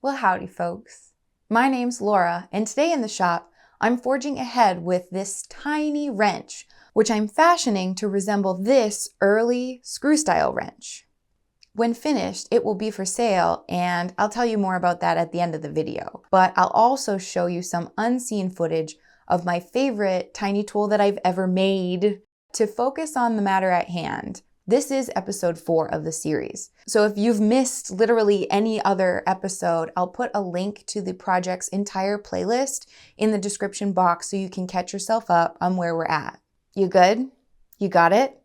Well, howdy folks. My name's Laura, and today in the shop, I'm forging ahead with this tiny wrench, which I'm fashioning to resemble this early screw-style wrench. When finished, it will be for sale, and I'll tell you more about that at the end of the video. But I'll also show you some unseen footage of my favorite tiny tool that I've ever made to focus on the matter at hand. This is episode 4 of the series. So if you've missed literally any other episode, I'll put a link to the project's entire playlist in the description box so you can catch yourself up on where we're at. You good? You got it?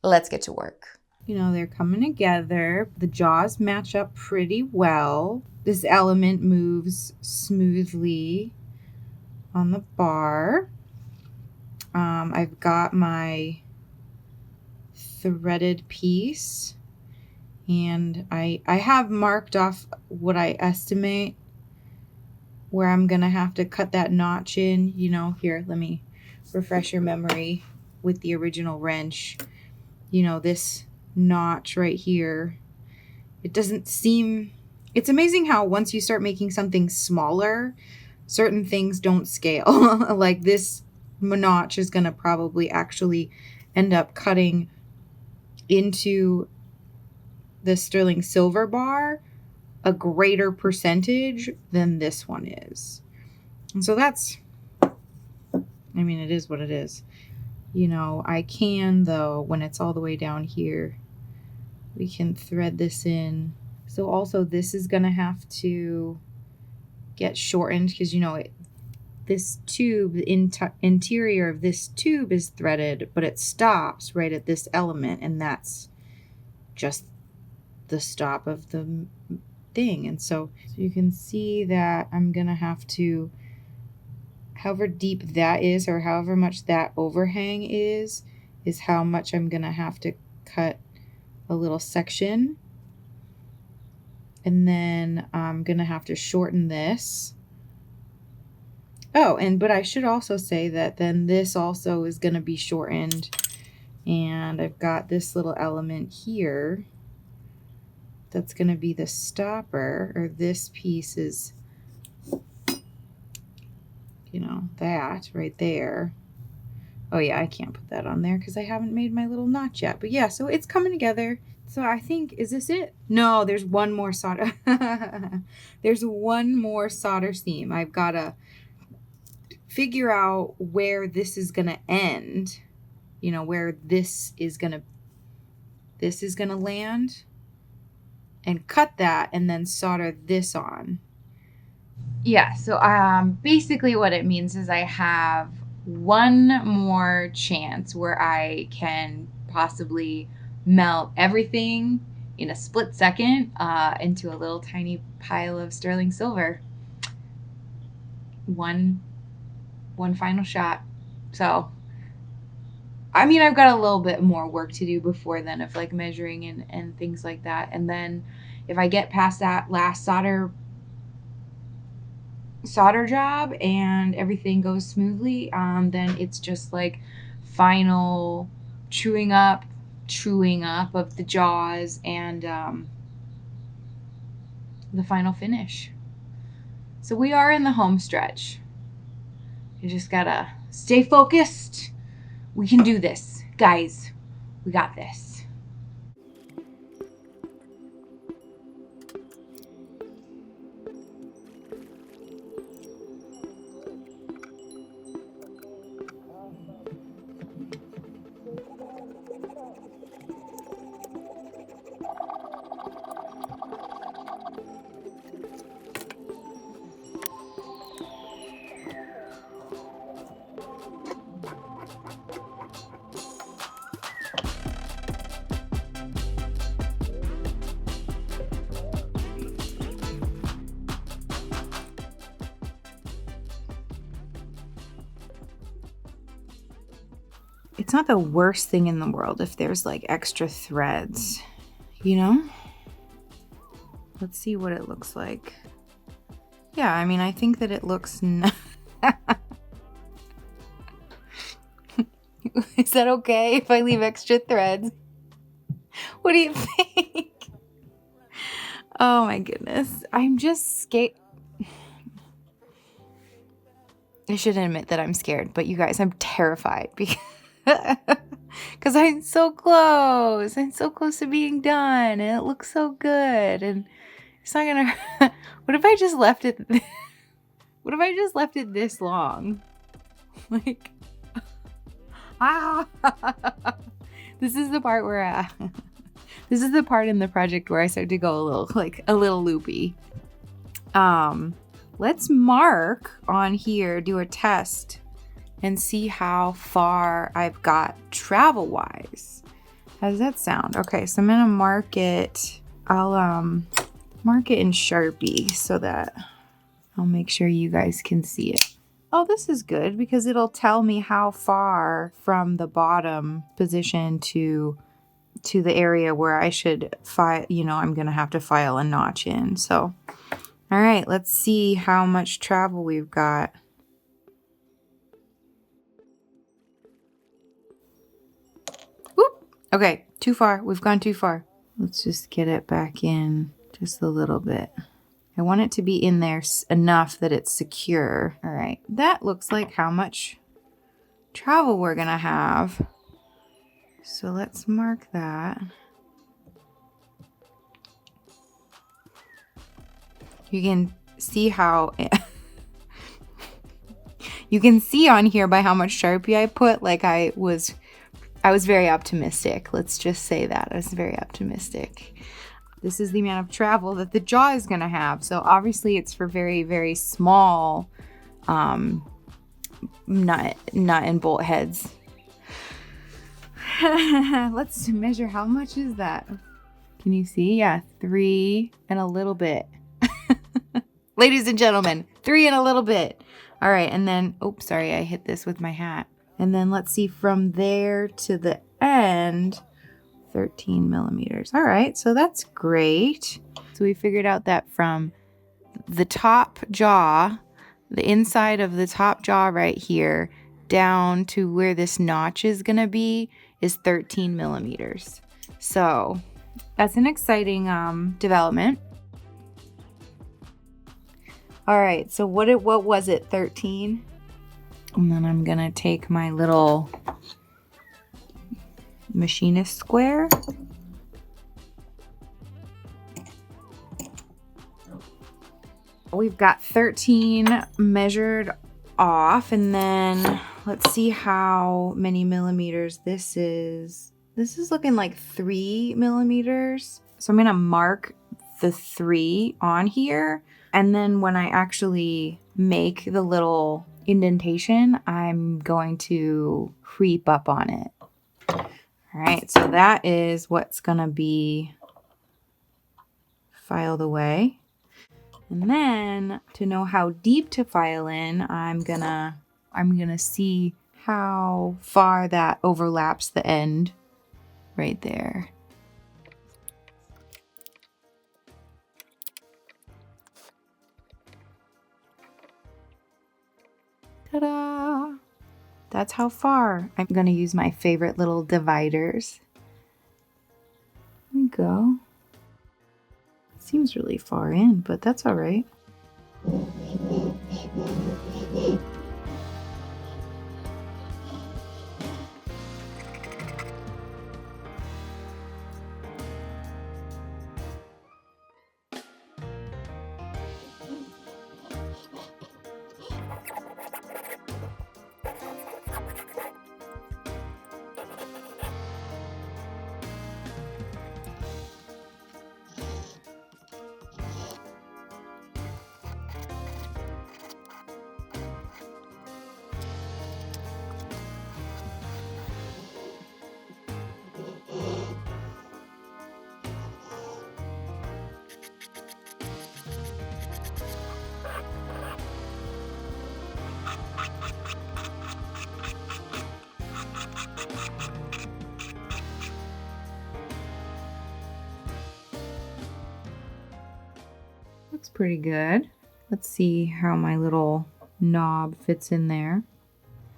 Let's get to work. You know, they're coming together. The jaws match up pretty well. This element moves smoothly on the bar. I've got my threaded piece, and I have marked off what I estimate where I'm gonna have to cut that notch in. You know, here, let me refresh your memory with the original wrench. You know, this notch right here, it doesn't seem, it's amazing how once you start making something smaller, certain things don't scale. Like this notch is gonna probably actually end up cutting into the sterling silver bar a greater percentage than this one is. And so that's, I mean, it is what it is. You know, I can, though, when it's all the way down here, we can thread this in. So also this is going to have to get shortened because, you know, this tube, the interior of this tube is threaded, but it stops right at this element, and that's just the stop of the thing. And so you can see that I'm going to have to, however deep that is or however much that overhang is how much I'm going to have to cut a little section. And then I'm going to have to shorten this. Oh, but I should also say that then this also is going to be shortened. And I've got this little element here that's going to be the stopper, or this piece is, you know, that right there. Oh yeah, I can't put that on there because I haven't made my little notch yet. But yeah, so it's coming together. So I think, is this it? No, there's one more solder. There's one more solder seam. I've got to figure out where this is going to end. You know, where this is going to land, and cut that and then solder this on. Yeah, so basically what it means is I have one more chance where I can possibly melt everything in a split second into a little tiny pile of sterling silver. One final shot. So, I mean, I've got a little bit more work to do before then of like measuring and things like that. And then if I get past that last solder job and everything goes smoothly, then it's just like final chewing up of the jaws and the final finish. So we are in the home stretch. You just gotta stay focused. We can do this, guys. We got this. It's not the worst thing in the world if there's like extra threads, you know? Let's see what it looks like. Yeah, I mean, I think that it looks Is that okay if I leave extra threads? What do you think? Oh my goodness. I'm just scared. I shouldn't admit that I'm scared, but you guys, I'm terrified because I'm so close. I'm so close to being done, and it looks so good. And it's not gonna. What if I just left it? What if I just left it this long? Like, this is the part where this is the part in the project where I start to go a little loopy. Let's mark on here, do a test, and see how far I've got travel-wise. How does that sound? Okay, so I'm gonna mark it. I'll mark it in Sharpie so that I'll make sure you guys can see it. Oh, this is good because it'll tell me how far from the bottom position to the area where I should I'm gonna have to file a notch in. So, all right, let's see how much travel we've got. Whoop. Okay, too far. We've gone too far. Let's just get it back in just a little bit. I want it to be in there enough that it's secure. All right, that looks like how much travel we're gonna have. So let's mark that. You can see how you can see on here by how much Sharpie I put, like I was very optimistic. Let's just say that. I was very optimistic. This is the amount of travel that the jaw is going to have. So obviously it's for very, very small nut and bolt heads. Let's measure how much is that. Can you see? Yeah, 3 and a little bit. Ladies and gentlemen, 3 and a little bit. All right, and then, oops, sorry, I hit this with my hat. And then let's see from there to the end, 13 millimeters. All right, so that's great. So we figured out that from the top jaw, the inside of the top jaw right here, down to where this notch is gonna be is 13 millimeters. So that's an exciting development. All right, so what was it, 13? And then I'm gonna take my little machinist square. We've got 13 measured off, and then let's see how many millimeters this is. This is looking like 3 millimeters. So I'm gonna mark the 3 on here. And then when I actually make the little indentation, I'm going to creep up on it. All right, so that is what's gonna be filed away. And then to know how deep to file in, I'm gonna see how far that overlaps the end right there. Ta-da! That's how far. I'm gonna use my favorite little dividers. There we go. Seems really far in, but that's all right. Looks pretty good. Let's see how my little knob fits in there.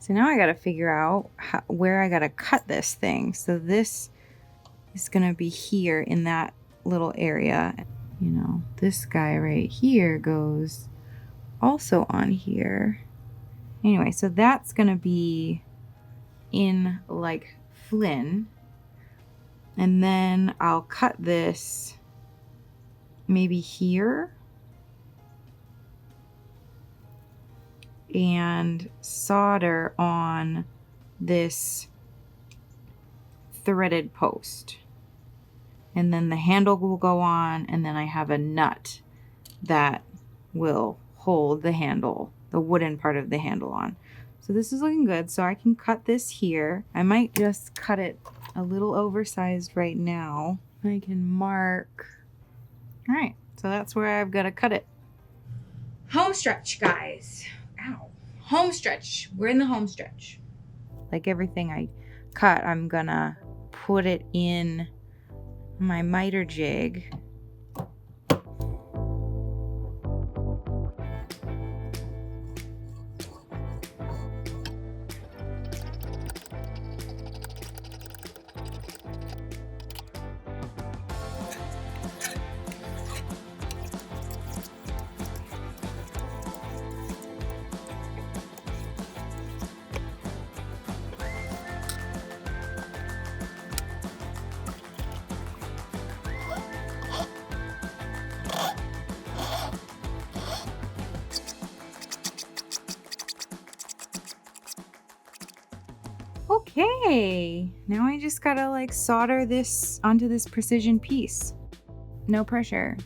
So now I got to figure out where I got to cut this thing. So this is going to be here in that little area. you know, this guy right here goes also on here. Anyway, so that's gonna be in like flin. And then I'll cut this maybe here and solder on this threaded post. And then the handle will go on, and then I have a nut that will hold the handle, the wooden part of the handle on. So this is looking good. So I can cut this here. I might just cut it a little oversized right now. I can mark. All right, so that's where I've got to cut it. Home stretch, guys. Ow. Home stretch. We're in the home stretch. Like everything I cut, I'm gonna put it in my miter jig. Okay, now I just gotta like solder this onto this precision piece. No pressure.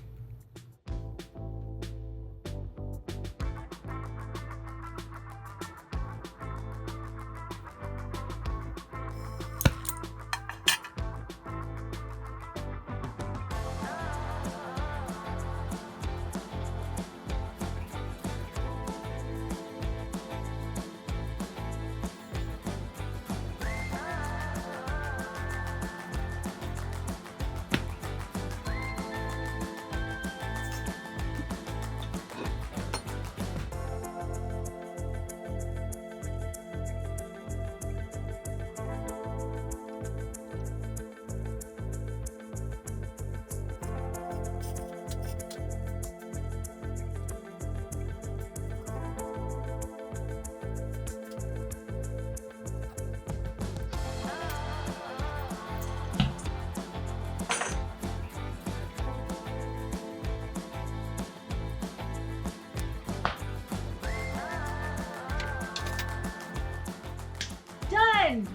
Done!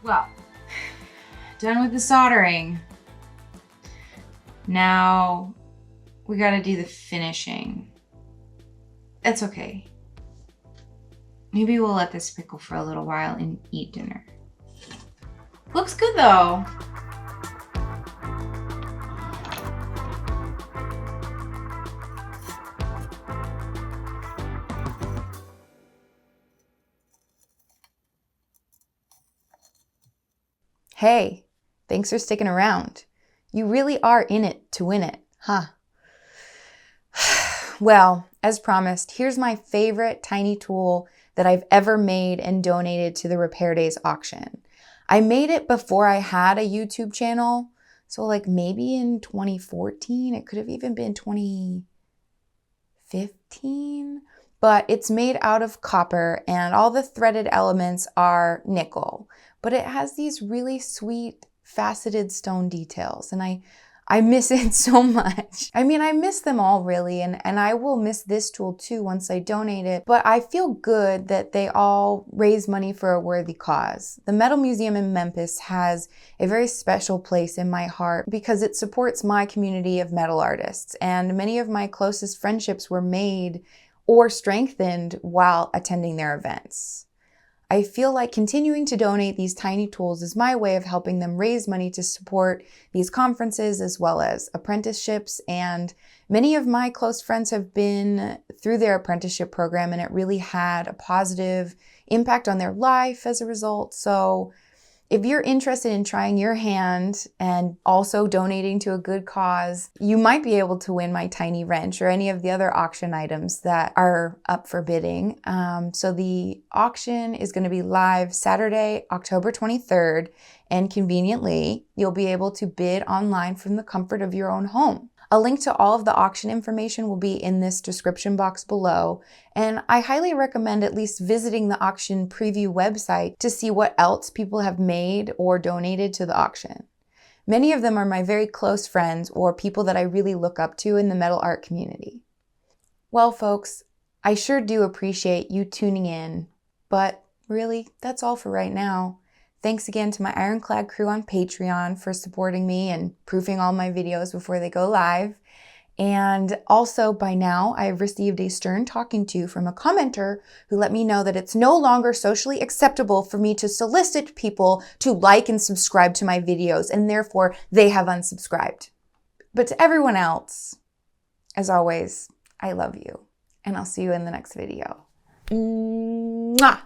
Well, done with the soldering. Now we gotta do the finishing. That's okay. Maybe we'll let this pickle for a little while and eat dinner. Looks good though. Hey, thanks for sticking around. You really are in it to win it, huh? Well, as promised, here's my favorite tiny tool that I've ever made and donated to the Repair Days auction. I made it before I had a YouTube channel, so like maybe in 2014, it could have even been 2015, but it's made out of copper and all the threaded elements are nickel, but it has these really sweet faceted stone details, and I miss it so much. I mean, I miss them all really, and I will miss this tool too once I donate it, but I feel good that they all raise money for a worthy cause. The Metal Museum in Memphis has a very special place in my heart because it supports my community of metal artists, and many of my closest friendships were made or strengthened while attending their events. I feel like continuing to donate these tiny tools is my way of helping them raise money to support these conferences as well as apprenticeships. And many of my close friends have been through their apprenticeship program, and it really had a positive impact on their life as a result. So if you're interested in trying your hand and also donating to a good cause, you might be able to win my tiny wrench or any of the other auction items that are up for bidding. So the auction is going to be live Saturday, October 23rd, and conveniently, you'll be able to bid online from the comfort of your own home. A link to all of the auction information will be in this description box below, and I highly recommend at least visiting the auction preview website to see what else people have made or donated to the auction. Many of them are my very close friends or people that I really look up to in the metal art community. Well, folks, I sure do appreciate you tuning in, but really, that's all for right now. Thanks again to my Ironclad crew on Patreon for supporting me and proofing all my videos before they go live. And also, by now, I've received a stern talking to from a commenter who let me know that it's no longer socially acceptable for me to solicit people to like and subscribe to my videos, and therefore they have unsubscribed. But to everyone else, as always, I love you, and I'll see you in the next video. Mwah!